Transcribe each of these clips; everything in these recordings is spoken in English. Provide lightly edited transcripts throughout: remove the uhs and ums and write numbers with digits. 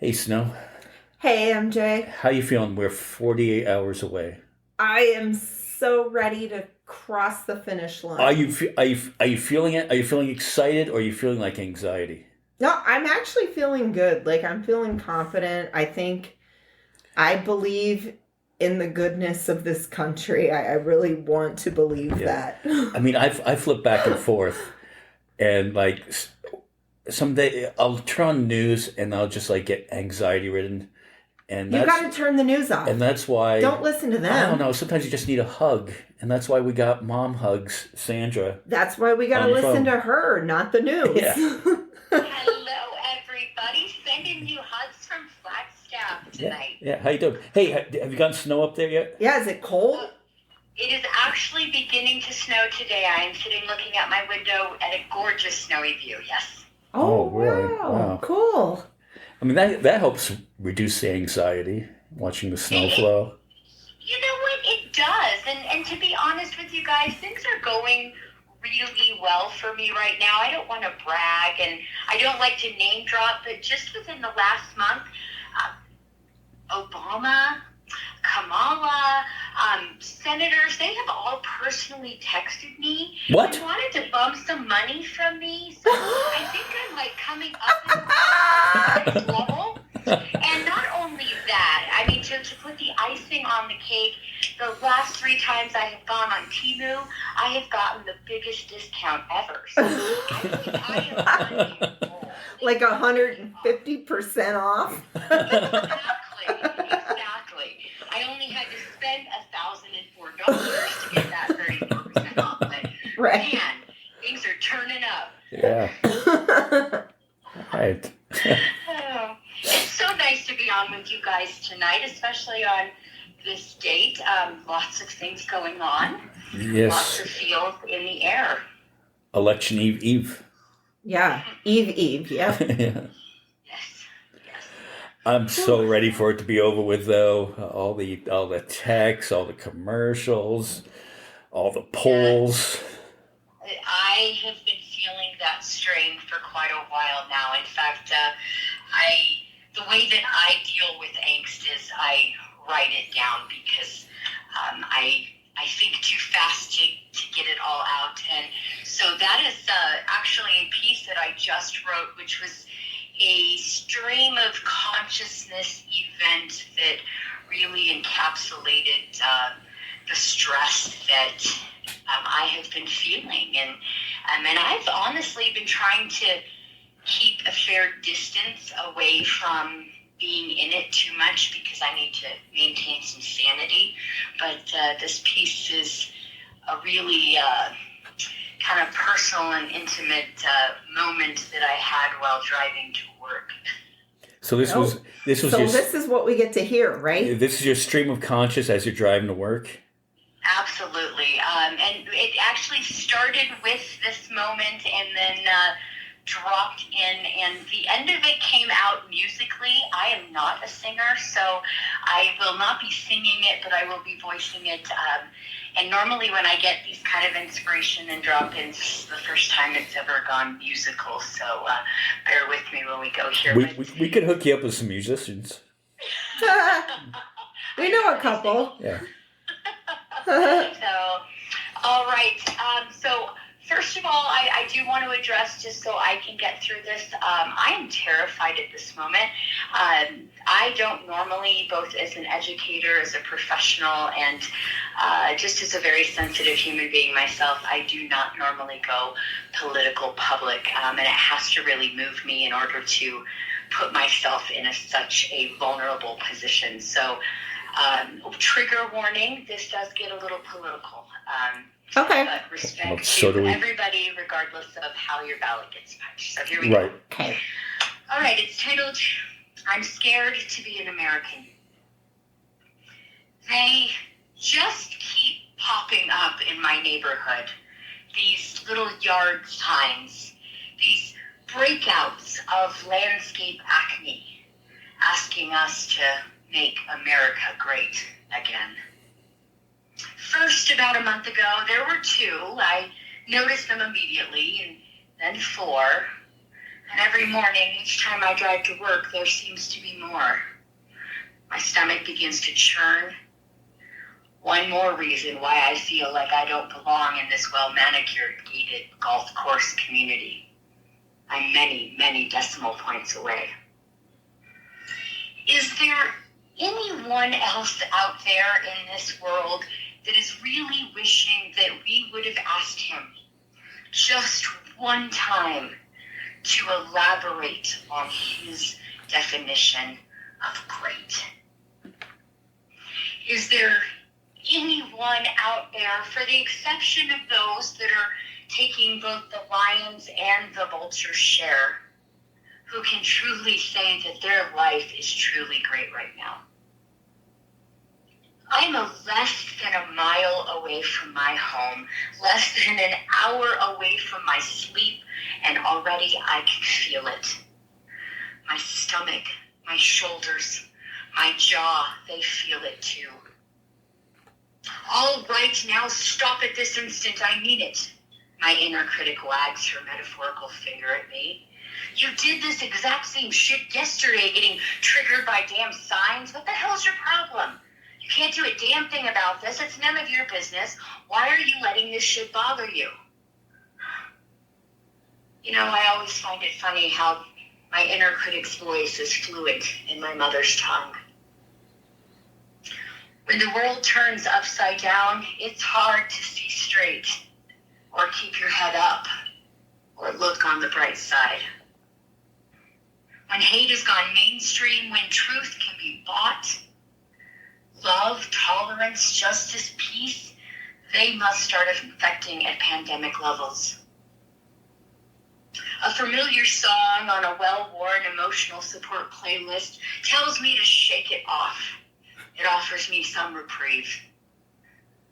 Hey, Snow. Hey, MJ. How you feeling? We're 48 hours away. I am so ready to cross the finish Are line. you are you feeling it? Are you feeling excited or are you feeling like anxiety? No, I'm actually feeling good. Like, I'm feeling confident. I believe in the goodness of this country. I really want to believe Yeah. that. I mean, I flip back and forth and someday I'll turn on news and I'll just like get anxiety ridden and You got to turn the news and off. that's why Don't listen to I don't them. know, sometimes you just need a hug and that's why we got Mom Hugs Sandra That's why we got to on the listen phone. to her, not the news. Yeah. Hello, everybody. Sending you hugs from Flagstaff Yeah. tonight. Yeah. How you doing? Hey, have you gotten snow up there yet? Yeah, is it Uh, cold? it is actually beginning to snow today. I am sitting looking out my window at a gorgeous snowy view. Yes. Oh, Oh, really? wow. Wow. Cool. I mean, that helps reduce the anxiety, watching the It, snow it, flow. you know what? It does. And to be honest with you guys, things are going really well for me right now. I don't want to brag and I don't like to name drop, but just within the last month, Obama, Kamala, senators, they have all personally texted me What? and wanted to bum some money from me. So I think I'm like coming up in the world to the next level. And not only that, I mean, to put the icing on the cake, the last 3 times I have gone on Temu, I have gotten the biggest discount ever. So I think I am on a roll. Like 150% off? Exactly. I only had to spend $1,004 to get that 34% off. But Right. man, things are turning up. Yeah. All right. Oh, it's so nice to be on with you guys tonight, especially on this date. Lots of things going on, lots Yes. of feels in the air. Election Eve Eve. Yeah. Eve. Yep. Yeah. Yes, yes. I'm Whew. so ready for it to be over with though. All the texts, all the commercials, all the Yeah, polls. I have been feeling that strain for quite a while now. In fact, I the way that I deal with angst is I write it down because I think too fast to get it all out. And so that is actually a piece that I just wrote, which was a stream of consciousness event that really encapsulated the stress that I have been feeling. And I've honestly been trying to keep a fair distance away from being in it too much because I need to maintain some sanity. But this piece is a really kind of personal and intimate moment that I had while driving to work. So this was Oh, this was so your this is what we get to hear, right? this is your stream of conscious as you're driving to work. Absolutely. And it actually started with this moment and then dropped in, and the end of it came out musically. I am not a singer, so I will not be singing it, but I will be voicing it. And normally when I get these kind of inspiration and drop-ins, this is the first time it's ever gone musical, so bear with me when we go here. We could hook you up with some musicians. We know a couple. Yeah. So, all right. So, first of all, I do want to address, just so I can get through this, I am terrified at this moment. I don't normally, both as an educator, as a professional, and just as a very sensitive human being myself, I do not normally go political public, and it has to really move me in order to put myself in such a vulnerable position. So, trigger warning, this does get a little political. Okay. But respect So do to we. everybody, regardless of how your ballot gets punched. So here we Right. go. Okay. All right, it's titled, I'm Scared to Be an American. They just keep popping up in my neighborhood. These little yard signs, these breakouts of landscape acne, asking us to make America great again. First, about a month ago, there were 2. I noticed them immediately, and then 4. And every morning, each time I drive to work, there seems to be more. My stomach begins to churn. One more reason why I feel like I don't belong in this well-manicured, gated golf course community. I'm many, many decimal points away. Is there anyone else out there in this world that is really wishing that we would have asked him just one time to elaborate on his definition of great? Is there anyone out there, for the exception of those that are taking both the lion's and the vulture's share, who can truly say that their life is truly great right now? I'm less than a mile away from my home, less than an hour away from my sleep, and already I can feel it. My stomach, my shoulders, my jaw, they feel it too. All right, now stop at this instant, I mean it. My inner critic wags her metaphorical finger at me. You did this exact same shit yesterday, getting triggered by damn signs. What the hell's your problem? You can't do a damn thing about this. It's none of your business. Why are you letting this shit bother you? You know, I always find it funny how my inner critic's voice is fluent in my mother's tongue. When the world turns upside down, it's hard to see straight, or keep your head up, or look on the bright side. When hate has gone mainstream, when truth can be bought, love, tolerance, justice, peace, they must start affecting at pandemic levels. A familiar song on a well-worn emotional support playlist tells me to shake it off. It offers me some reprieve.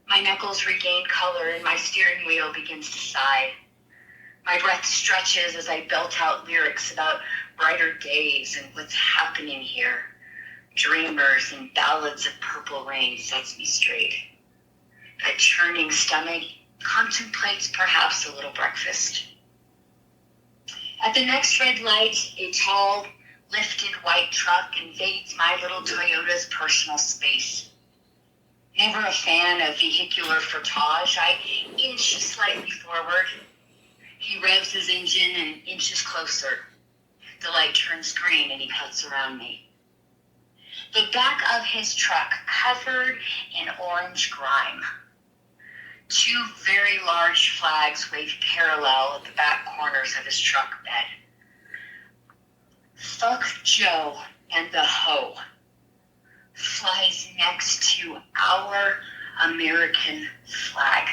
My knuckles regain color and my steering wheel begins to sigh. My breath stretches as I belt out lyrics about brighter days and what's happening here. Dreamers and ballads of purple rain sets me straight. That churning stomach contemplates perhaps a little breakfast. At the next red light, a tall, lifted white truck invades my little Toyota's personal space. Never a fan of vehicular frottage, I inch slightly forward. He revs his engine and inches closer. The light turns green and he cuts around me. The back of his truck covered in orange grime. Two very large flags wave parallel at the back corners of his truck bed. Fuck Joe and the hoe flies next to our American flag.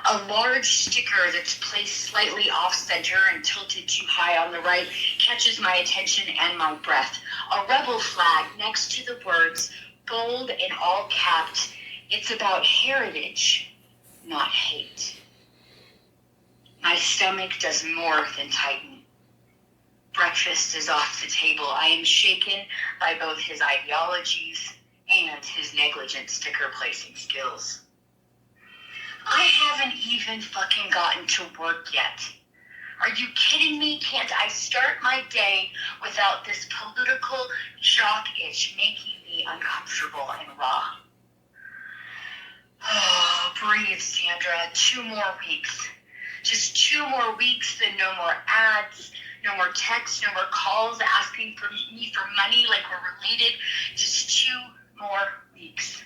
A large sticker that's placed slightly off-center and tilted too high on the right catches my attention and my breath. A rebel flag next to the words, bold and all capped, it's about heritage, not hate. My stomach does more than tighten. Breakfast is off the table. I am shaken by both his ideologies and his negligent sticker placing skills. I haven't even fucking gotten to work yet. Are you kidding me? Can't I start my day without this political jock itch making me uncomfortable and raw? Oh, breathe, Sandra. 2 more weeks. Just 2 more weeks, then no more ads, no more texts, no more calls asking for me for money like we're related. Just 2 more weeks.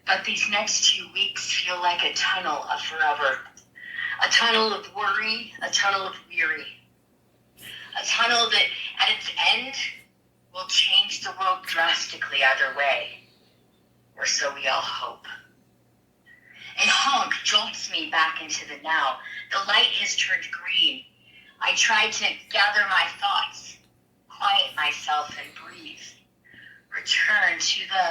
But these next 2 weeks feel like a tunnel of forever. A tunnel of worry, a tunnel of weary. A tunnel that, at its end, will change the world drastically either way. Or so we all hope. A honk jolts me back into the now. The light has turned green. I try to gather my thoughts, quiet myself, and breathe. Return to the,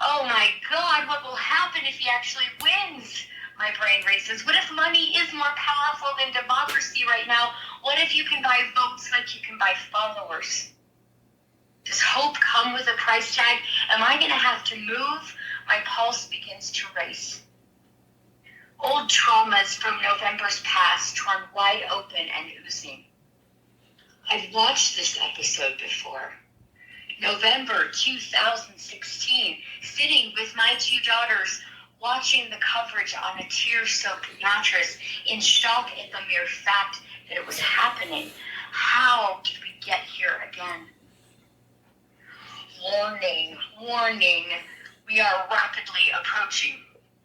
oh my God, what will happen if he actually wins? My brain races. What if money is more powerful than democracy right now? What if you can buy votes like you can buy followers? Does hope come with a price tag? Am I going to have to move? My pulse begins to race. Old traumas from November's past torn wide open and oozing. I've watched this episode before. November 2016, sitting with my two daughters, watching the coverage on a tear-soaked mattress, in shock at the mere fact that it was happening. How did we get here again? Warning, warning, we are rapidly approaching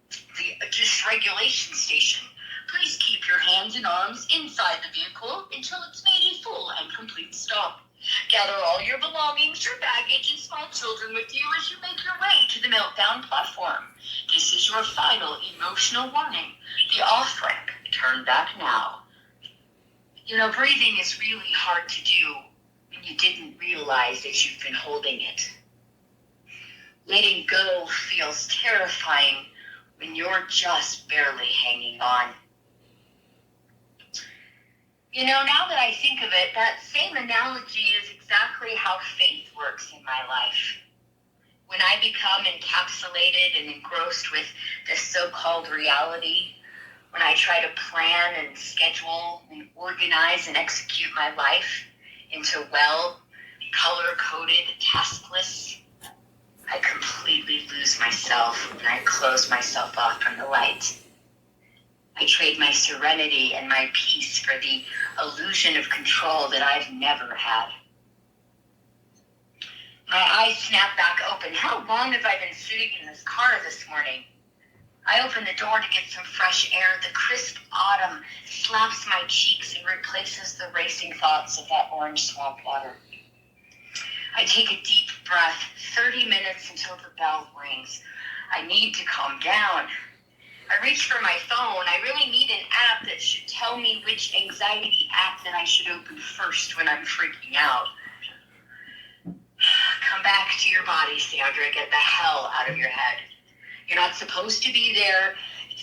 the dysregulation station. Please keep your hands and arms inside the vehicle until it's made a full and complete stop. Gather all your belongings, your baggage, and small children with you as you make your way to the meltdown platform. This is your final emotional warning. The off-ramp. Turn back now. You know, breathing is really hard to do when you didn't realize that you've been holding it. Letting go feels terrifying when you're just barely hanging on. You know, now that I think of it, that same analogy is exactly how faith works in my life. When I become encapsulated and engrossed with this so-called reality, when I try to plan and schedule and organize and execute my life into color-coded task lists, I completely lose myself and I close myself off from the light. I trade my serenity and my peace for the illusion of control that I've never had. My eyes snap back open. How long have I been sitting in this car this morning? I open the door to get some fresh air. The crisp autumn slaps my cheeks and replaces the racing thoughts of that orange swamp water. I take a deep breath, 30 minutes until the bell rings. I need to calm down. I reach for my phone. I really need an app that should tell me which anxiety app that I should open first when I'm freaking out. Come back to your body, Sandra. Get the hell out of your head. You're not supposed to be there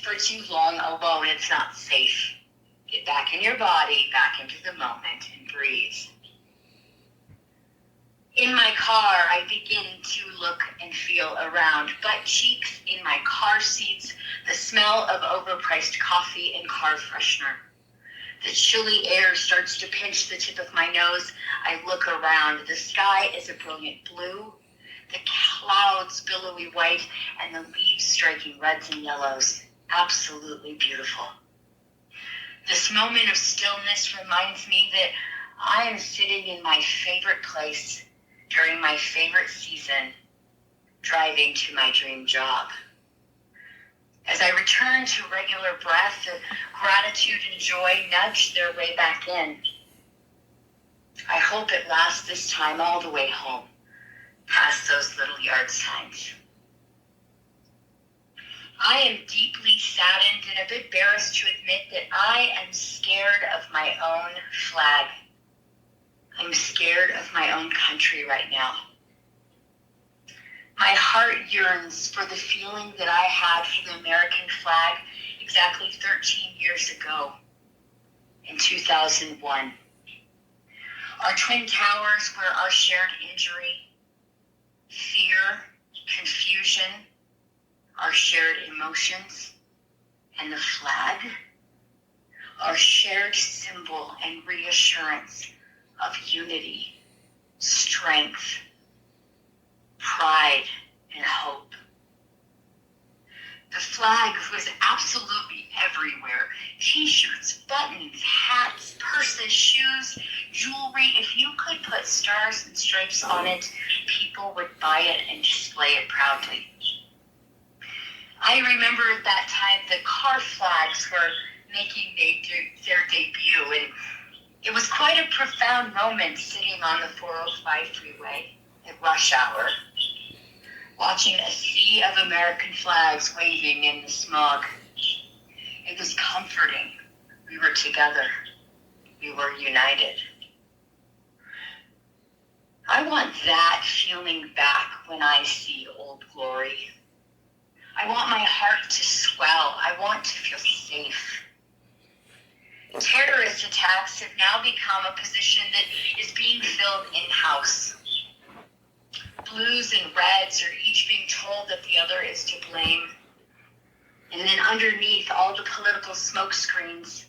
for too long alone. It's not safe. Get back in your body, back into the moment, and breathe. In my car, I begin to look and feel around. Butt cheeks in my car seats, the smell of overpriced coffee and car freshener. The chilly air starts to pinch the tip of my nose. I look around. The sky is a brilliant blue, the clouds billowy white, and the leaves striking reds and yellows. Absolutely beautiful. This moment of stillness reminds me that I am sitting in my favorite place during my favorite season, driving to my dream job. As I return to regular breath, gratitude and joy nudge their way back in. I hope it lasts this time all the way home, past those little yard signs. I am deeply saddened and a bit embarrassed to admit that I am scared of my own flag. I'm scared of my own country right now. My heart yearns for the feeling that I had for the American flag exactly 13 years ago, in 2001. Our twin towers were our shared injury, fear, confusion, our shared emotions, and the flag, our shared symbol and reassurance of unity, strength, pride, and hope. The flag was absolutely everywhere. T-shirts, buttons, hats, purses, shoes, jewelry. If you could put stars and stripes on it, people would buy it and display it proudly. I remember at that time the car flags were making their debut, and it was quite a profound moment sitting on the 405 freeway at rush hour, watching a sea of American flags waving in the smog. It was comforting. We were together. We were united. I want that feeling back when I see Old Glory. I want my heart to swell. I want to feel safe. Terrorist attacks have now become a position that is being filled in-house. Blues and reds are each being told that the other is to blame. And then underneath all the political smoke screens,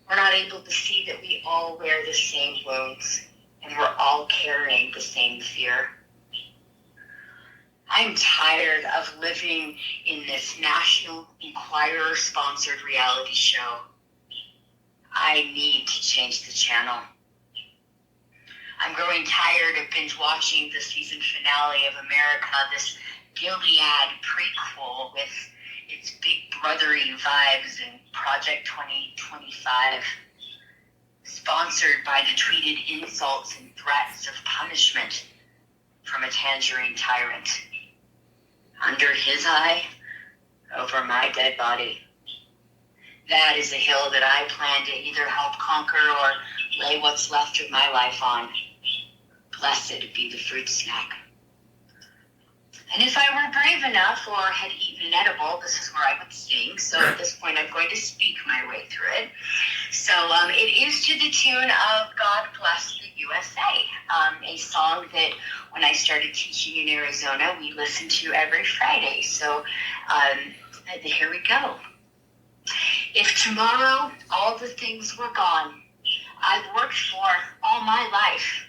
we're not able to see that we all wear the same wounds and we're all carrying the same fear. I'm tired of living in this National Enquirer-sponsored reality show. I need to change the channel. I'm growing tired of binge watching the season finale of America, this Gilead prequel with its big brothery vibes and Project 2025, sponsored by the tweeted insults and threats of punishment from a tangerine tyrant. Under his eye, over my dead body. That is a hill that I plan to either help conquer or lay what's left of my life on. Blessed be the fruit snack. And if I were brave enough or had eaten an edible, this is where I would sing. So at this point, I'm going to speak my way through it. So it is to the tune of God Bless the USA, a song that when I started teaching in Arizona, we listened to every Friday. So here we go. If tomorrow all the things were gone I've worked for all my life,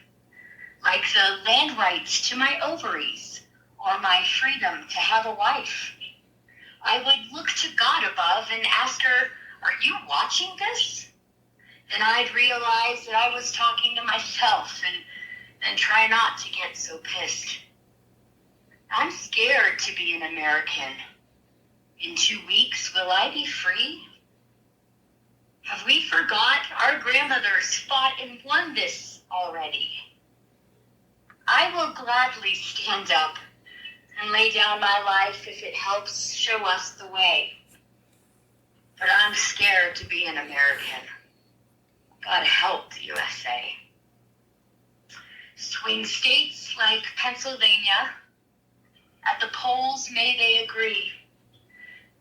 like the land rights to my ovaries or my freedom to have a wife, I would look to God above and ask her, are you watching this? Then I'd realize that I was talking to myself and try not to get so pissed. I'm scared to be an American. In 2 weeks, will I be free? Have we forgot our grandmothers fought and won this already? I will gladly stand up and lay down my life if it helps show us the way. But I'm scared to be an American. God help the USA. Swing states like Pennsylvania, at the polls may they agree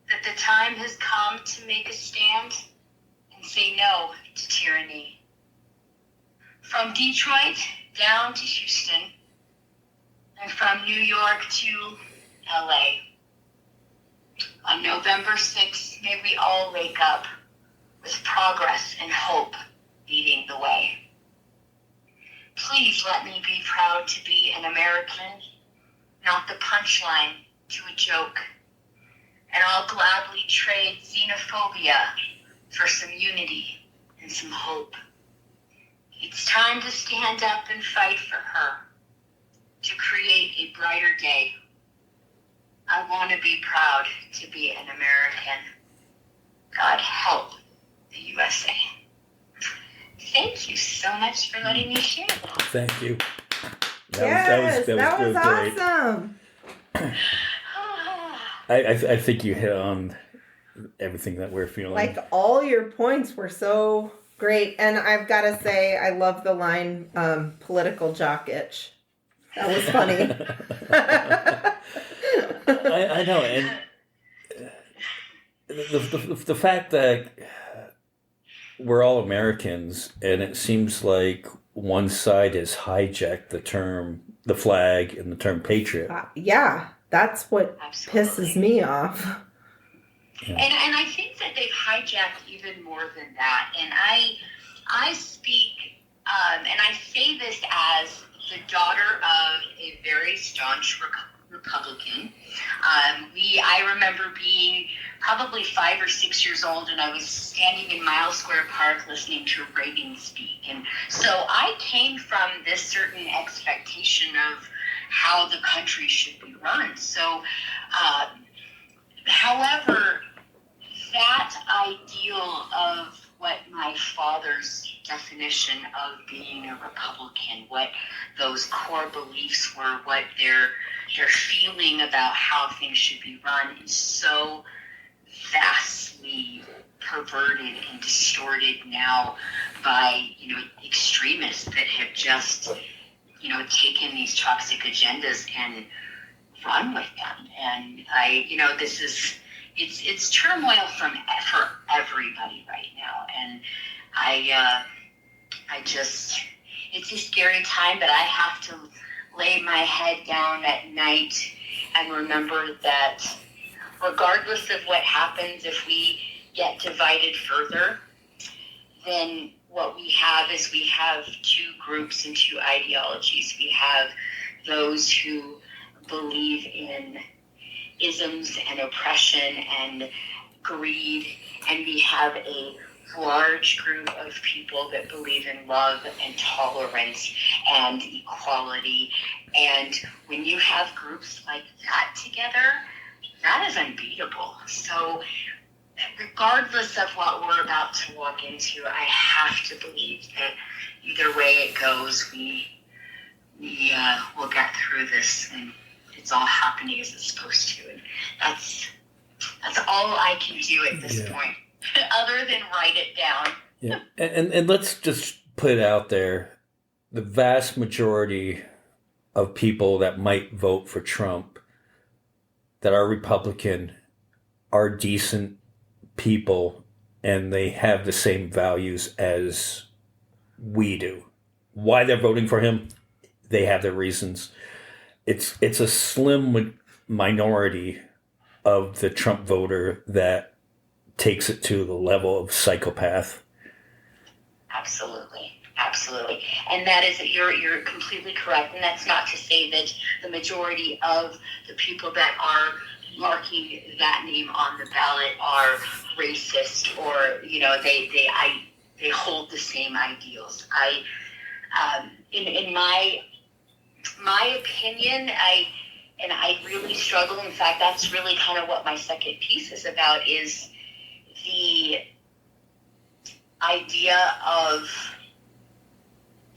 that the time has come to make a stand and say no to tyranny. From Detroit down to Houston, and from New York to LA. On November 6th, may we all wake up with progress and hope leading the way. Please let me be proud to be an American, not the punchline to a joke. And I'll gladly trade xenophobia for some unity and some hope. It's time to stand up and fight for her, to create a brighter day. I want to be proud to be an American. God help the USA. Thank you so much for letting me share that. Thank you. That was great. awesome. I think you hit on everything that we're feeling. Like, all your points were so great. And I've got to say, I love the line, political jock itch. That was funny. I know, and the fact that we're all Americans, and it seems like one side has hijacked the flag, and the term patriot. Yeah, that's what Absolutely. pisses me off. Yeah. And I think that they've hijacked even more than that. And I speak, and I say this as the daughter of a very staunch Republican. I remember being probably 5 or 6 years old, and I was standing in Miles Square Park listening to Reagan speak. And so I came from this certain expectation of how the country should be run. So, however, that ideal of what my father's definition of being a Republican, what those core beliefs were, what their feeling about how things should be run is so vastly perverted and distorted now by, extremists that have just, taken these toxic agendas and run with them. And this is, it's turmoil for everybody right now. And it's a scary time, but I have to lay my head down at night and remember that regardless of what happens, if we get divided further, then what we have is we have two groups and two ideologies. We have those who believe in isms and oppression and greed, and we have a large group of people that believe in love and tolerance and equality. And when you have groups like that together, that is unbeatable. So regardless of what we're about to walk into, I have to believe that either way it goes, we will get through this, and it's all happening as it's supposed to. And that's all I can do at this point, other than write it down. Yeah, and let's just put it out there: the vast majority of people that might vote for Trump, that are Republican, are decent people, and they have the same values as we do. Why they're voting for him, they have their reasons. It's a slim minority of the Trump voter that takes it to the level of psychopath. Absolutely. And that is, you're completely correct. And that's not to say that the majority of the people that are marking that name on the ballot are racist, or they hold the same ideals. In my opinion, I really struggle. In fact, that's really kind of what my second piece is about, is the idea of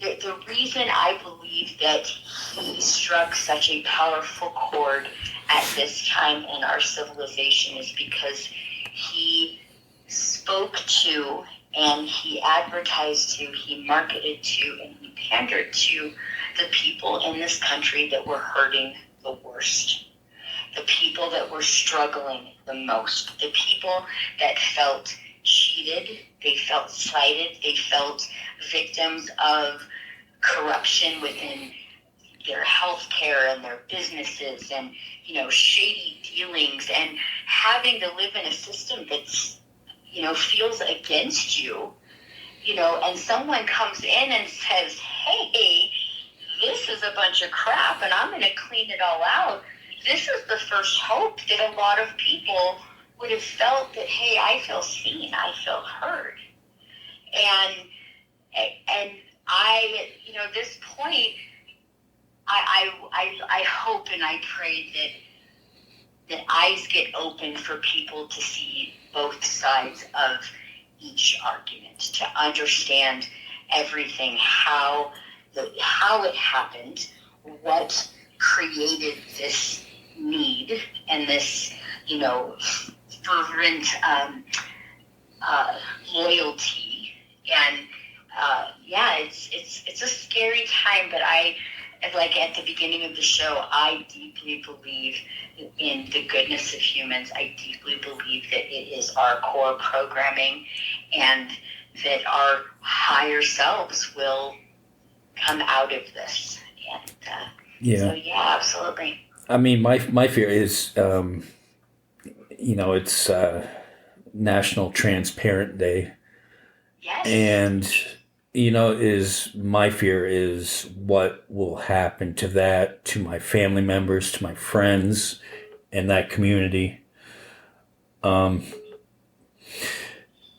the reason I believe that he struck such a powerful chord at this time in our civilization is because he spoke to, and he advertised to, he marketed to, and he pandered to the people in this country that were hurting the worst, the people that were struggling the most, the people that felt cheated, they felt slighted, they felt victims of corruption within their health care and their businesses, and shady dealings, and having to live in a system that's feels against you, and someone comes in and says, hey, this is a bunch of crap and I'm going to clean it all out. This is the first hope that a lot of people would have felt, that, hey, I feel seen, I feel heard. And I, this point, I hope and I pray that eyes get open for people to see both sides of each argument, to understand everything, how it happened, what created this need and this, fervent loyalty. And it's a scary time, but like at the beginning of the show, I deeply believe in the goodness of humans. I deeply believe that it is our core programming, and that our higher selves will come out of this. And so, absolutely. I mean, my fear is, it's National Transparent Day. Yes. And, my fear is what will happen to that, to my family members, to my friends in that community.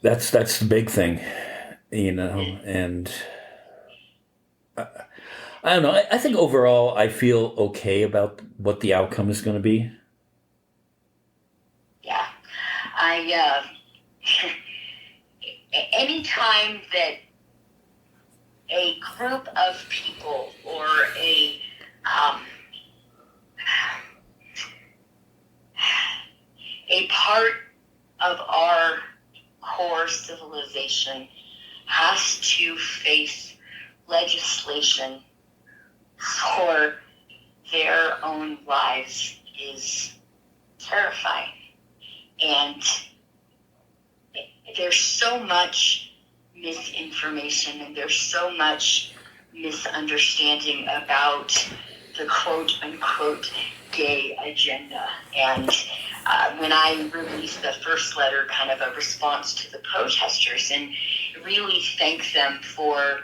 That's the big thing, and I don't know. I think overall I feel okay about what the outcome is going to be. Yeah. Anytime that a group of people or a part of our core civilization has to face legislation for their own lives is terrifying. And there's so much misinformation, and there's so much misunderstanding about the quote-unquote gay agenda. And when I released the first letter, kind of a response to the protesters, and really thank them for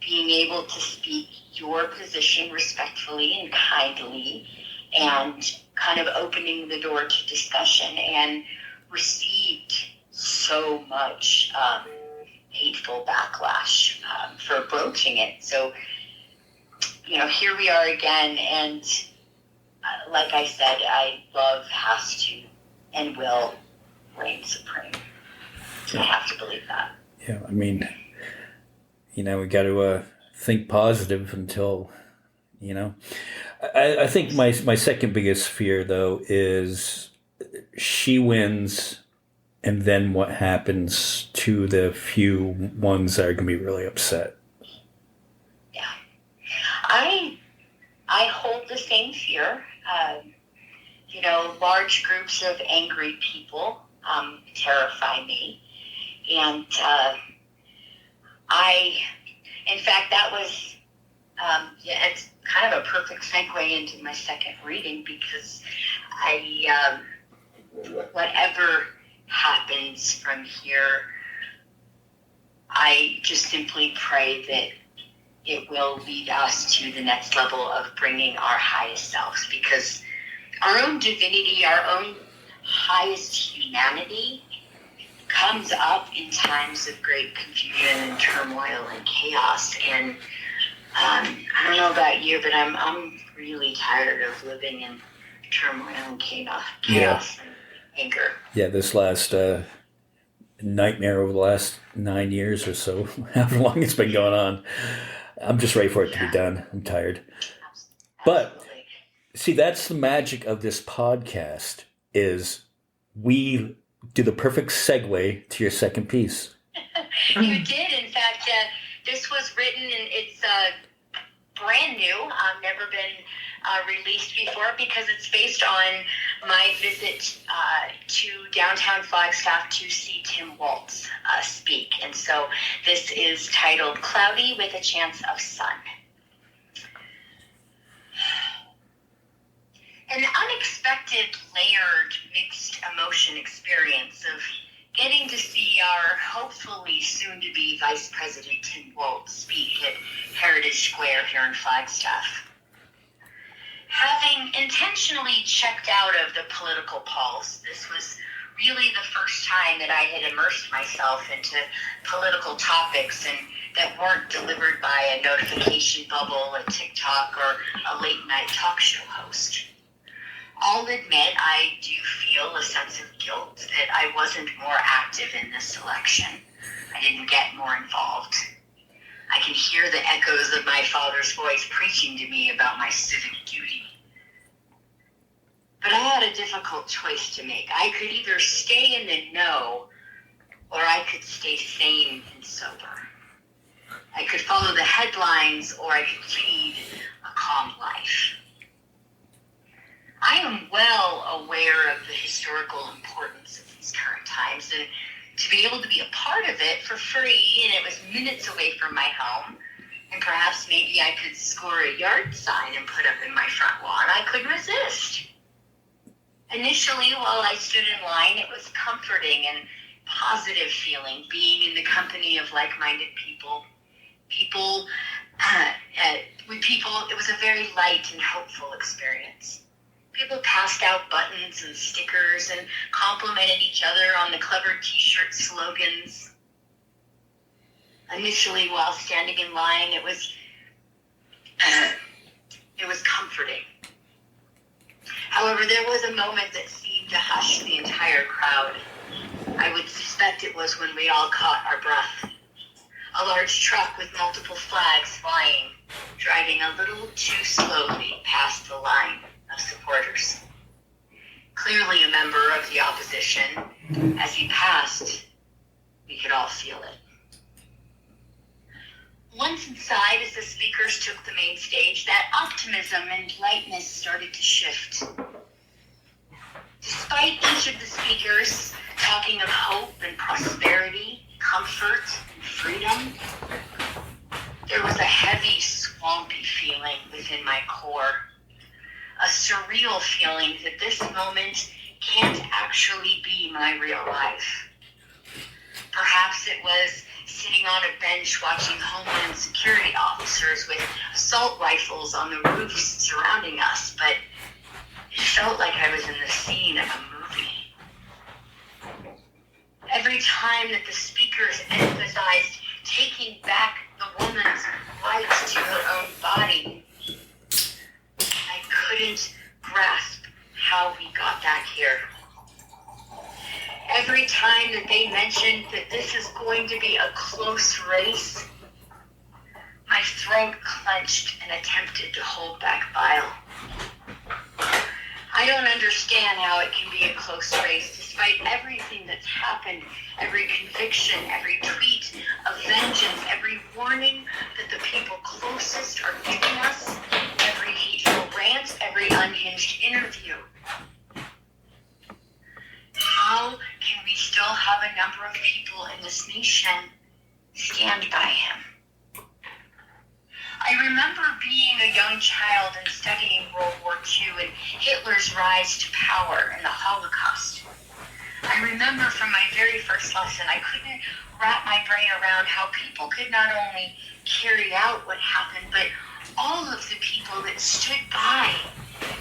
being able to speak your position respectfully and kindly, and kind of opening the door to discussion, and received so much hateful backlash for broaching it. So, here we are again, and like I said, love has to and will reign supreme. I have to believe that. Yeah, I mean, we got to think positive until, I think my second biggest fear, though, is she wins, and then what happens to the few ones that are going to be really upset. Yeah. I hold the same fear. Large groups of angry people terrify me. And in fact, that was, it's kind of a perfect segue into my second reading, because whatever happens from here, I just simply pray that it will lead us to the next level of bringing our highest selves, because our own divinity, our own highest humanity comes up in times of great confusion and turmoil and chaos. And I don't know about you, but I'm really tired of living in turmoil and chaos and anger. Yeah, this last nightmare over the last 9 years or so, however long it's been going on, I'm just ready for it to be done. I'm tired. Absolutely. But see, that's the magic of this podcast, is we do the perfect segue to your second piece. You did. In fact, this was written, and it's brand new, never been released before, because it's based on my visit to downtown Flagstaff to see Tim Waltz speak. And so this is titled Cloudy with a Chance of Sun. An unexpected, layered, mixed emotion experience of getting to see our hopefully soon-to-be Vice President Tim Waltz speak at Heritage Square here in Flagstaff. Having intentionally checked out of the political pulse, this was really the first time that I had immersed myself into political topics and that weren't delivered by a notification bubble, a TikTok, or a late-night talk show host. I'll admit I do feel a sense of guilt that I wasn't more active in this election. I didn't get more involved. I can hear the echoes of my father's voice preaching to me about my civic duty. But I had a difficult choice to make. I could either stay in the know, or I could stay sane and sober. I could follow the headlines, or I could lead a calm life. I am well aware of the historical importance of these current times, and to be able to be a part of it for free, and it was minutes away from my home, and perhaps maybe I could score a yard sign and put up in my front lawn, I couldn't resist. Initially, while I stood in line, it was comforting and positive feeling, being in the company of like-minded people. With people, it was a very light and hopeful experience. People passed out buttons and stickers and complimented each other on the clever t-shirt slogans. Initially, while standing in line, it was comforting. However, there was a moment that seemed to hush the entire crowd. I would suspect it was when we all caught our breath. A large truck with multiple flags flying, driving a little too slowly past the line of supporters. Clearly a member of the opposition. As he passed, we could all feel it. Once inside, as the speakers took the main stage, that optimism and lightness started to shift. Despite each of the speakers talking of hope and prosperity, comfort and freedom, there was a heavy, swampy feeling within my core. A surreal feeling that this moment can't actually be my real life. Perhaps it was sitting on a bench watching Homeland Security officers with assault rifles on the roofs surrounding us, but it felt like I was in the scene of a movie. Every time that the speakers emphasized taking back the woman's rights to her own body, I couldn't grasp how we got back here. Every time that they mentioned that this is going to be a close race, my throat clenched and attempted to hold back bile. I don't understand how it can be a close race despite everything that's happened, every conviction, every tweet of vengeance, every warning that the people closest are giving us, every hateful rant, every unhinged interview. How can we still have a number of people in this nation stand by him? I remember being a young child and studying World War II and Hitler's rise to power and the Holocaust. I remember from my very first lesson, I couldn't wrap my brain around how people could not only carry out what happened, but all of the people that stood by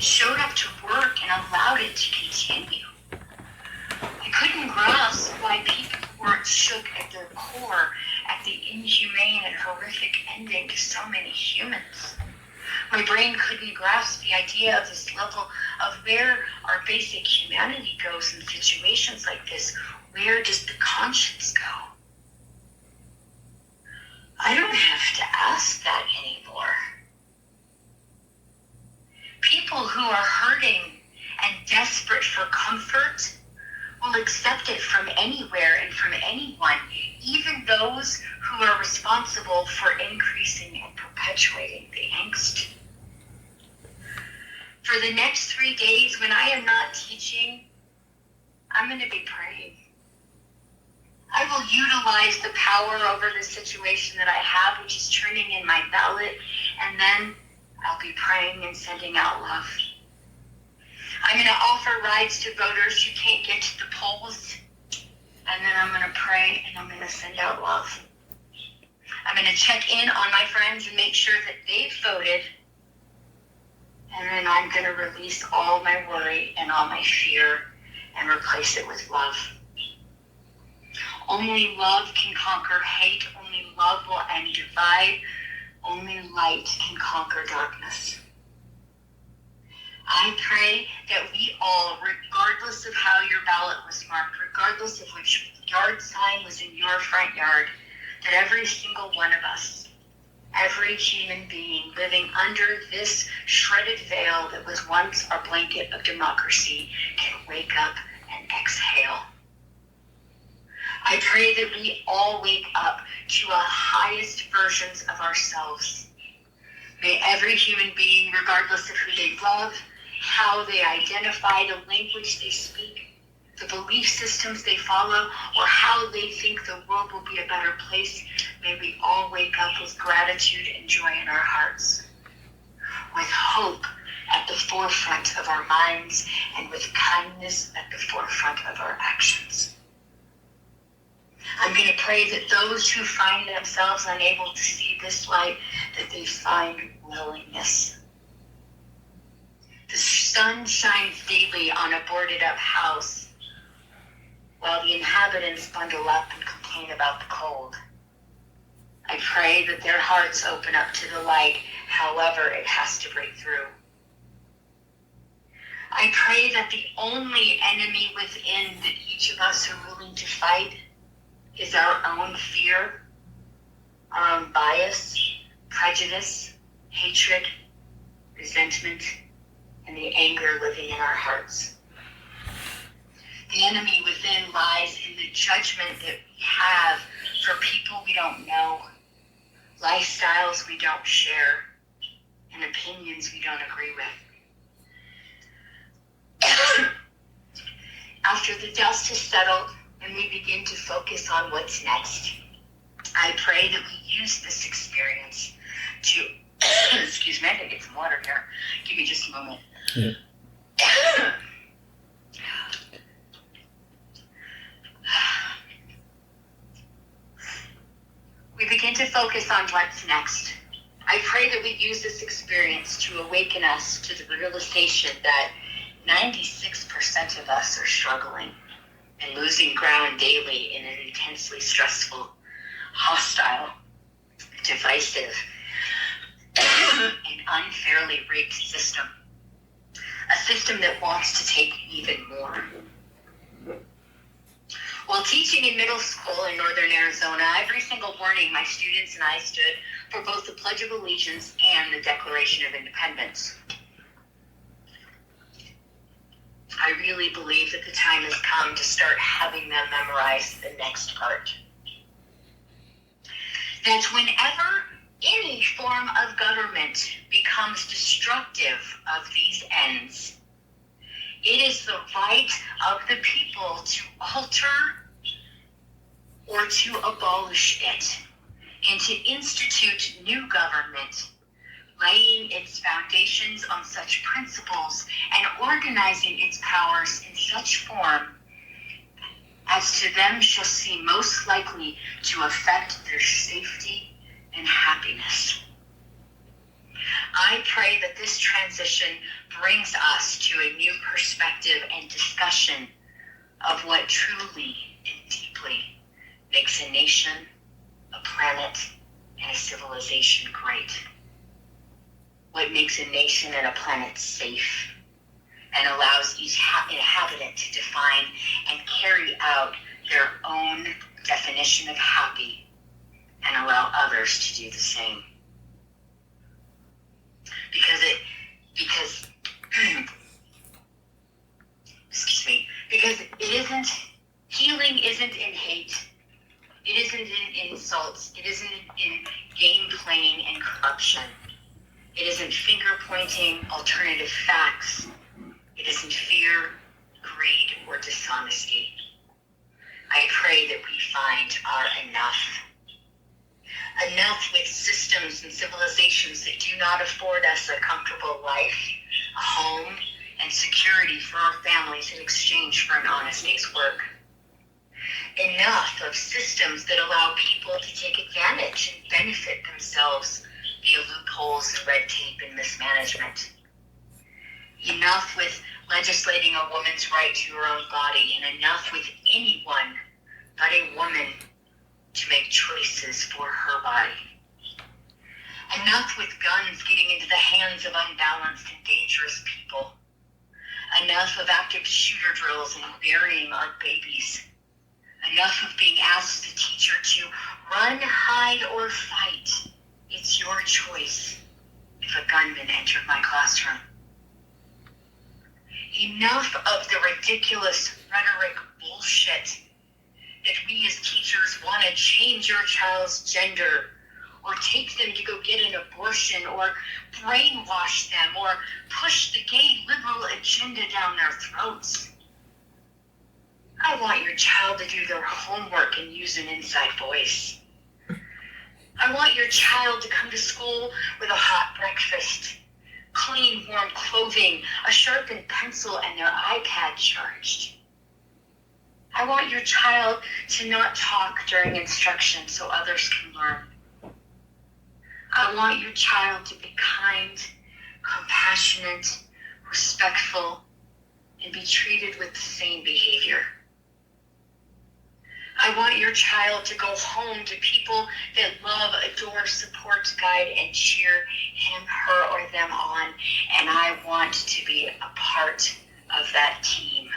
showed up to work and allowed it to continue. I couldn't grasp why people weren't shook at their core at the inhumane and horrific ending to so many humans. My brain couldn't grasp the idea of this level of where our basic humanity goes in situations like this. Where does the conscience go? I don't have to ask that anymore. People who are hurting and desperate for comfort will accept it from anywhere and from anyone, even those who are responsible for increasing and perpetuating the angst. For the next 3 days, when I am not teaching, I'm going to be praying. I will utilize the power over the situation that I have, which is turning in my ballot, and then I'll be praying and sending out love. I'm going to offer rides to voters who can't get to the polls, and then I'm going to pray and I'm going to send out love. I'm going to check in on my friends and make sure that they've voted, and then I'm going to release all my worry and all my fear and replace it with love. Only love can conquer hate. Only love will end divide. Only light can conquer darkness. I pray that we all, regardless of how your ballot was marked, regardless of which yard sign was in your front yard, that every single one of us, every human being living under this shredded veil that was once our blanket of democracy, can wake up and exhale. I pray that we all wake up to our highest versions of ourselves. May every human being, regardless of who they love, how they identify, the language they speak, the belief systems they follow, or how they think the world will be a better place, may we all wake up with gratitude and joy in our hearts, with hope at the forefront of our minds, and with kindness at the forefront of our actions. I'm going to pray that those who find themselves unable to see this light, that they find willingness. The sun shines daily on a boarded up house, while the inhabitants bundle up and complain about the cold. I pray that their hearts open up to the light, however it has to break through. I pray that the only enemy within that each of us are willing to fight is our own fear, our own bias, prejudice, hatred, resentment, and the anger living in our hearts. The enemy within lies in the judgment that we have for people we don't know, lifestyles we don't share, and opinions we don't agree with. After the dust has settled and we begin to focus on what's next, I pray that we use this experience to, excuse me, I gotta get some water here. Give me just a moment. Yeah. focus on what's next. I pray that we use this experience to awaken us to the realization that 96% of us are struggling and losing ground daily in an intensely stressful, hostile, divisive, and unfairly rigged system. A system that wants to take even more. While teaching in middle school in northern Arizona, every single morning my students and I stood for both the Pledge of Allegiance and the Declaration of Independence. I really believe that the time has come to start having them memorize the next part. That whenever any form of government becomes destructive of these ends, it is the right of the people to alter or to abolish it and to institute new government, laying its foundations on such principles and organizing its powers in such form as to them shall seem most likely to affect their safety and happiness. I pray that this transition brings us to a new perspective and discussion of what truly and deeply makes a nation, a planet, and a civilization great. What makes a nation and a planet safe and allows each inhabitant to define and carry out their own definition of happy and allow others to do the same. Because healing isn't in hate, it isn't in insults, it isn't in game playing and corruption, it isn't finger pointing alternative facts, it isn't fear, greed, or dishonesty. I pray that we find our enough. Enough with systems and civilizations that do not afford us a comfortable life, a home, and security for our families in exchange for an honest day's work. Enough of systems that allow people to take advantage and benefit themselves via loopholes and red tape and mismanagement. Enough with legislating a woman's right to her own body, and enough with anyone but a woman to make choices for her body. Enough with guns getting into the hands of unbalanced and dangerous people. Enough of active shooter drills and burying our babies. Enough of being asked the teacher to run, hide, or fight. It's your choice if a gunman entered my classroom. Enough of the ridiculous rhetoric bullshit that we as teachers want to change your child's gender or take them to go get an abortion or brainwash them or push the gay liberal agenda down their throats. I want your child to do their homework and use an inside voice. I want your child to come to school with a hot breakfast, clean, warm clothing, a sharpened pencil, and their iPad charged. I want your child to not talk during instruction so others can learn. I want your child to be kind, compassionate, respectful, and be treated with the same behavior. I want your child to go home to people that love, adore, support, guide, and cheer him, her, or them on, and I want to be a part of that team.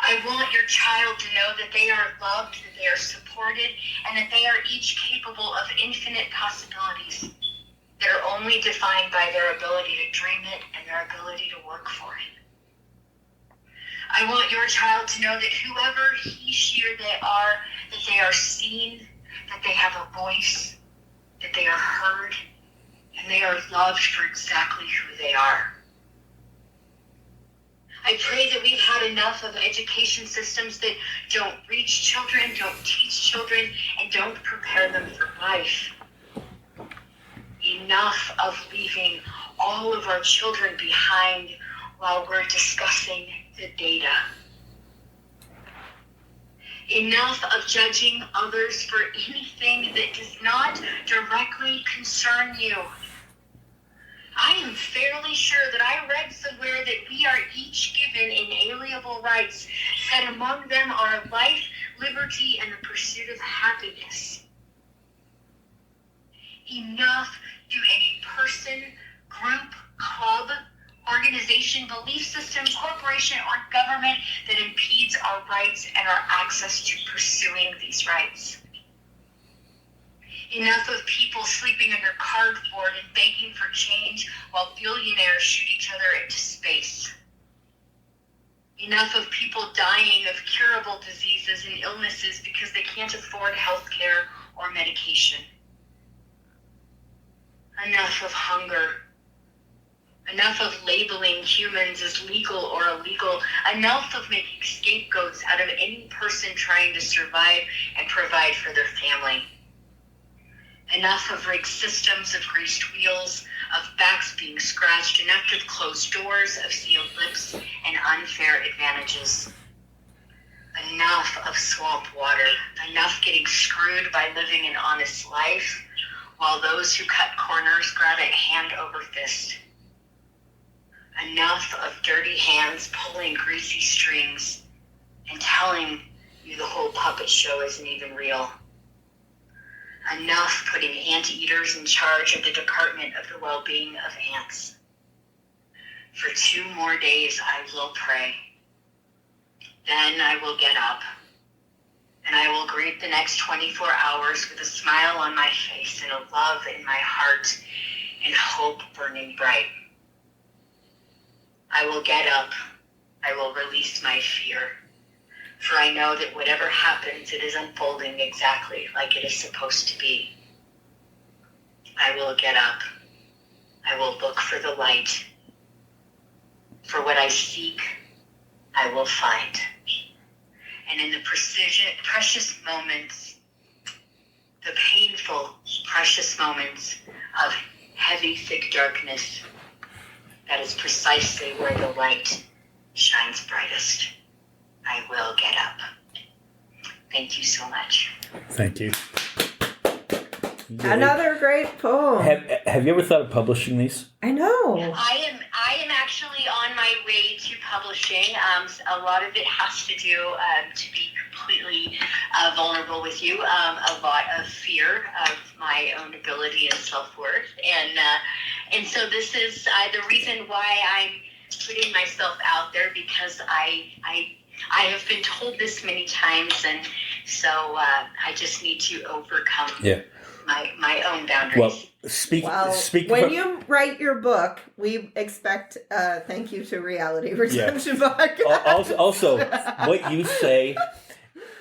I want your child to know that they are loved, that they are supported, and that they are each capable of infinite possibilities that are only defined by their ability to dream it and their ability to work for it. I want your child to know that whoever he, she, or they are, that they are seen, that they have a voice, that they are heard, and they are loved for exactly who they are. I pray that we've had enough of education systems that don't reach children, don't teach children, and don't prepare them for life. Enough of leaving all of our children behind while we're discussing the data. Enough of judging others for anything that does not directly concern you. I am fairly sure that I read somewhere that we are each given inalienable rights, that among them are life, liberty, and the pursuit of happiness. Enough do any person, group, club, organization, belief system, corporation, or government that impedes our rights and our access to pursuing these rights. Enough of people sleeping under cardboard and begging for change while billionaires shoot each other into space. Enough of people dying of curable diseases and illnesses because they can't afford health care or medication. Enough of hunger. Enough of labeling humans as legal or illegal. Enough of making scapegoats out of any person trying to survive and provide for their family. Enough of rigged systems, of greased wheels, of backs being scratched, enough of closed doors, of sealed lips, and unfair advantages. Enough of swamp water, enough getting screwed by living an honest life, while those who cut corners grab it hand over fist. Enough of dirty hands pulling greasy strings and telling you the whole puppet show isn't even real. Enough putting anteaters in charge of the Department of the Well-Being of Ants. For 2 more days I will pray. Then I will get up, and I will greet the next 24 hours with a smile on my face and a love in my heart and hope burning bright. I will get up. I will release my fear. For I know that whatever happens, it is unfolding exactly like it is supposed to be. I will get up. I will look for the light. For what I seek, I will find. And in the precious moments, the painful, precious moments of heavy, thick darkness, that is precisely where the light shines brightest. I will get up. Thank you so much. Thank you. Another great poem. Have you ever thought of publishing these? I know. I am actually on my way to publishing. A lot of it has to do, to be completely vulnerable with you, a lot of fear of my own ability and self-worth. And so this is the reason why I'm putting myself out there, because I have been told this many times, and so I just need to overcome my own boundaries. Well, when you write your book, we expect thank you to Reality Redemption Podcast. Also, what you say,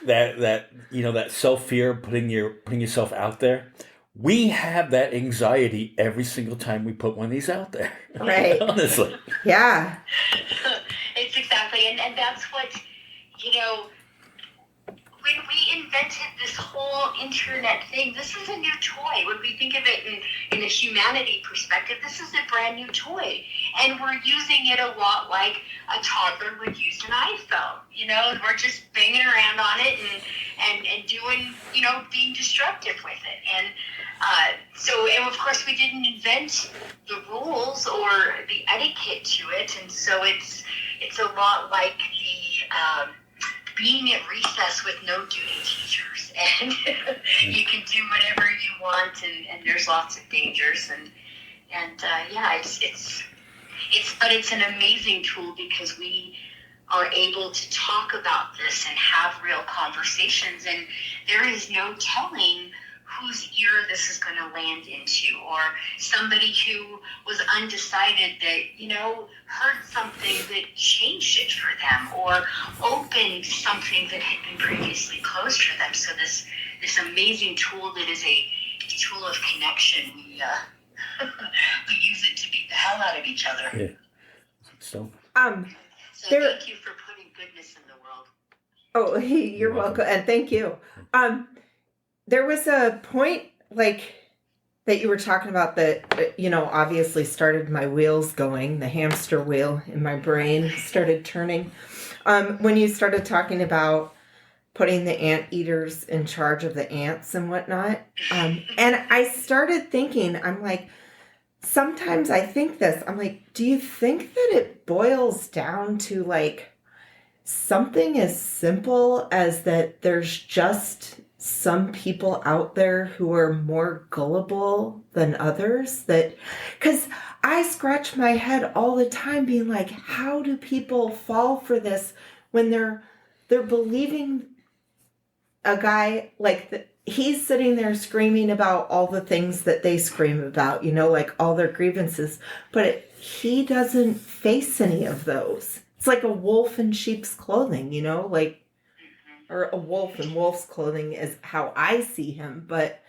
that you know, that self-fear, putting yourself out there. We have that anxiety every single time we put one of these out there. Right. Honestly. Yeah. It's exactly, and that's what, you know, when we invented this whole internet thing, this is a new toy. When we think of it in a humanity perspective, this is a brand new toy. And we're using it a lot like a toddler would use an iPhone. You know, we're just banging around on it and doing, you know, being destructive with it. And and of course we didn't invent the rules or the etiquette to it. And so it's a lot like the being at recess with no duty teachers, and you can do whatever you want, and there's lots of dangers, and it's an amazing tool because we are able to talk about this and have real conversations, and there is no telling whose ear this is going to land into, or somebody who was undecided that, you know, heard something that changed it for them, or opened something that had been previously closed for them. So this amazing tool that is a tool of connection, we use it to beat the hell out of each other. Yeah. So thank you for putting goodness in the world. Oh, you're welcome, and thank you. There was a point like that you were talking about that, you know, obviously started my wheels going. The hamster wheel in my brain started turning when you started talking about putting the anteaters in charge of the ants and whatnot. And I started thinking, I'm like, sometimes I think this, I'm like, do you think that it boils down to like something as simple as that there's just some people out there who are more gullible than others? That, because I scratch my head all the time being like, how do people fall for this when they're believing a guy like he's sitting there screaming about all the things that they scream about, like all their grievances, but he doesn't face any of those. It's like a wolf in sheep's clothing, like, or a wolf in wolf's clothing is how I see him. But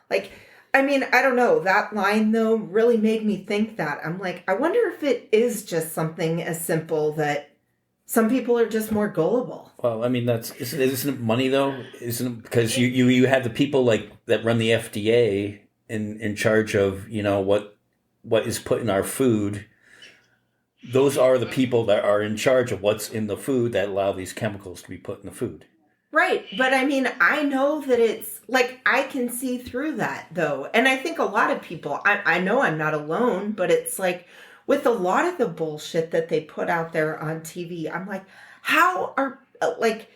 like, I mean, I don't know. That line though really made me think that. I'm like, I wonder if it is just something as simple that some people are just more gullible. Well, I mean, isn't it money though? Isn't it because you have the people like that run the FDA in charge of what is put in our food. Those are the people that are in charge of what's in the food that allow these chemicals to be put in the food. Right. But I mean, I know that it's like, I can see through that though. And I think a lot of people, I know I'm not alone, but it's like with a lot of the bullshit that they put out there on TV, I'm like, how are, like,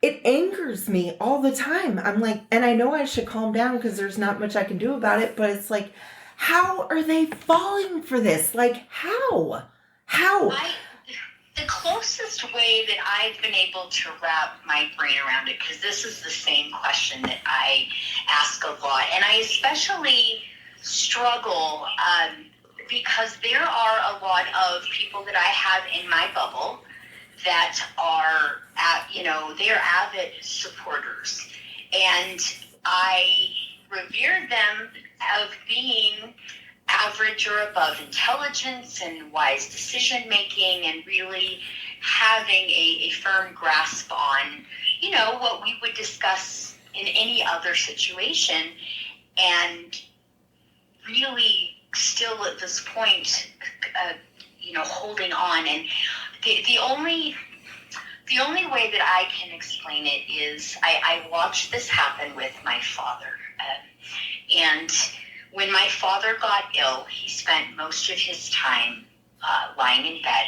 it angers me all the time. I'm like, and I know I should calm down because there's not much I can do about it, but it's like, how are they falling for this? Like, how? The closest way that I've been able to wrap my brain around it, because this is the same question that I ask a lot, and I especially struggle because there are a lot of people that I have in my bubble that are, they're avid supporters, and I revere them of being average or above intelligence and wise decision making, and really having a firm grasp on, what we would discuss in any other situation, and really still at this point, holding on. And the only way that I can explain it is I watched this happen with my father, and when my father got ill, he spent most of his time lying in bed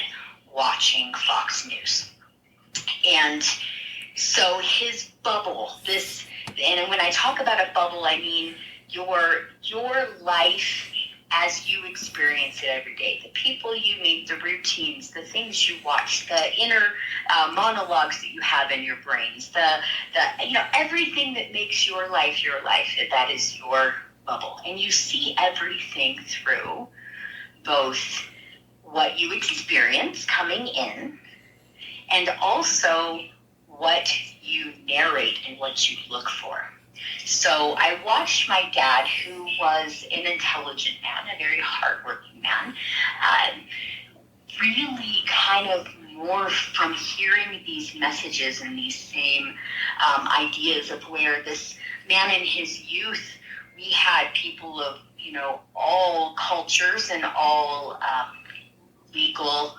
watching Fox News. And so his bubble, and when I talk about a bubble, I mean your life as you experience it every day, the people you meet, the routines, the things you watch, the inner monologues that you have in your brains, the everything that makes your life, that is your bubble. And you see everything through both what you experience coming in and also what you narrate and what you look for. So I watched my dad, who was an intelligent man, a very hardworking man, really kind of morph from hearing these messages and these same ideas of where this man in his youth, we had people of, all cultures and all legal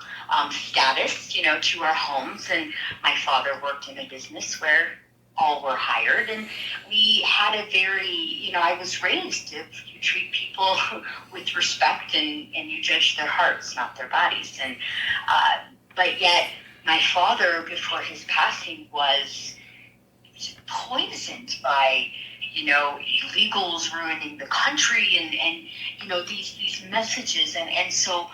status, to our homes. And my father worked in a business where all were hired, and we had a very, I was raised, if you treat people with respect and you judge their hearts, not their bodies. And but yet my father, before his passing, was poisoned by illegals ruining the country and these messages, and so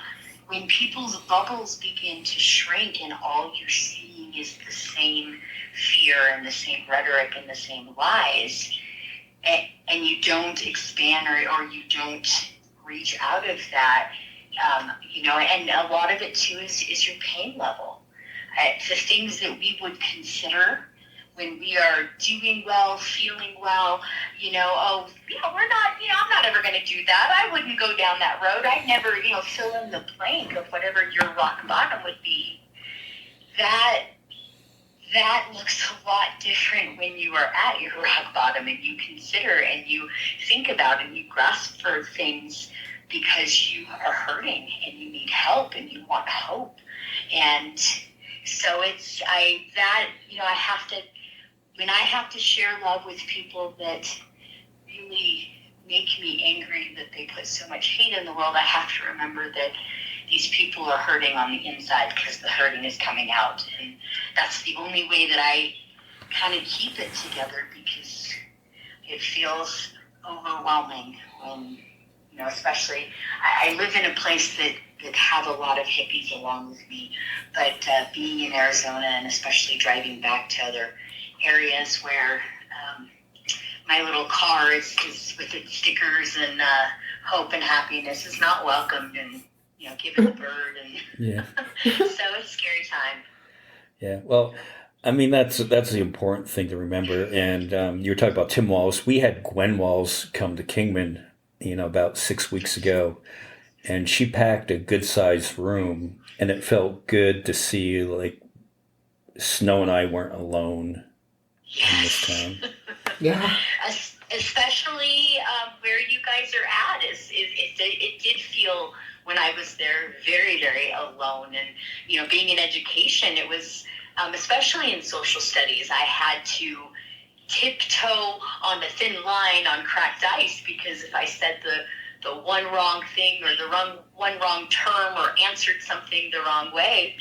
when people's bubbles begin to shrink and all you're seeing is the same fear and the same rhetoric and the same lies, and you don't expand or you don't reach out of that, and a lot of it too is your pain level. The things that we would consider when we are doing well, feeling well, we're not, I'm not ever going to do that. I wouldn't go down that road. I'd never, fill in the blank of whatever your rock bottom would be. That looks a lot different when you are at your rock bottom and you consider and you think about and you grasp for things because you are hurting and you need help and you want hope. And so I have to when I have to share love with people that really make me angry, that they put so much hate in the world, I have to remember that these people are hurting on the inside because the hurting is coming out. And that's the only way that I kind of keep it together, because it feels overwhelming when, especially I live in a place that have a lot of hippies along with me, but being in Arizona, and especially driving back to other areas where my little car is with its stickers and hope and happiness is not welcomed, and given the bird, and Yeah. so it's a scary time. Yeah. Well, I mean, that's the important thing to remember. And you were talking about Tim Walls. We had Gwen Walls come to Kingman, about 6 weeks ago, and she packed a good sized room, and it felt good to see like Snow and I weren't alone in this town. Yeah. Especially where you guys are at, it did feel, when I was there, very, very alone. And being in education, it was especially in social studies, I had to tiptoe on a thin line on cracked ice, because if I said the one wrong thing, or the one wrong term, or answered something the wrong way,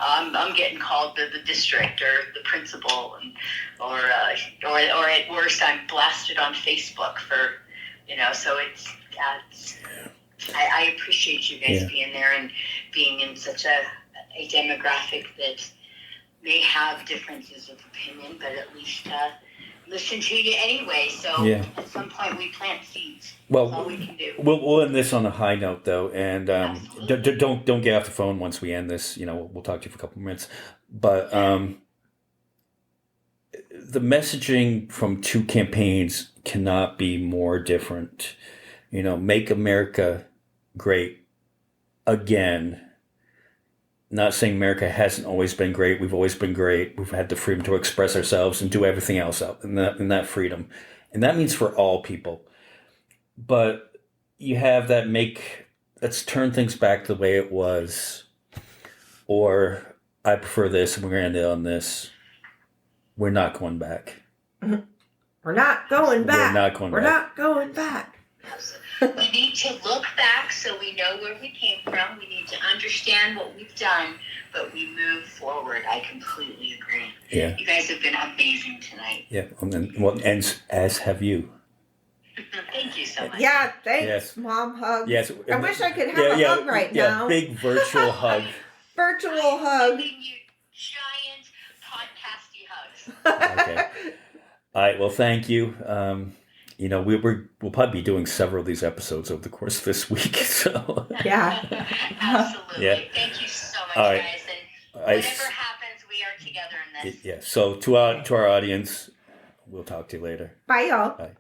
I'm getting called to the district or the principal, or at worst, I'm blasted on Facebook for, so I appreciate you guys being there and being in such a demographic that may have differences of opinion, but at least listen to you anyway. So at some point we plant seeds. Well, that's all we can do. We'll end this on a high note, though, and don't get off the phone once we end this. We'll talk to you for a couple of minutes. But the messaging from two campaigns cannot be more different. Make America great again. Not saying America hasn't always been great. We've always been great. We've had the freedom to express ourselves and do everything else out in that freedom. And that means for all people. But you have that let's turn things back the way it was. Or I prefer this, and we're going to end it on this. We're not going back. We're not going back. We're not going We're back. not going back. We need to look back so we know where we came from. We need to understand what we've done, but we move forward. I completely agree. Yeah. You guys have been amazing tonight. Yeah. And as have you. Thank you so much. Yeah, thanks, Yes. Mom hug. Yes. I wish I could have a hug right now. Big virtual hug. Virtual hug. Giving you giant podcasty hugs. Okay. All right. Well, thank you. We'll probably be doing several of these episodes over the course of this week. So Yeah. Absolutely. Yeah. Thank you so much, All right. guys. And whatever happens, we are together in this. Yeah. So to our audience, we'll talk to you later. Bye, y'all. Bye.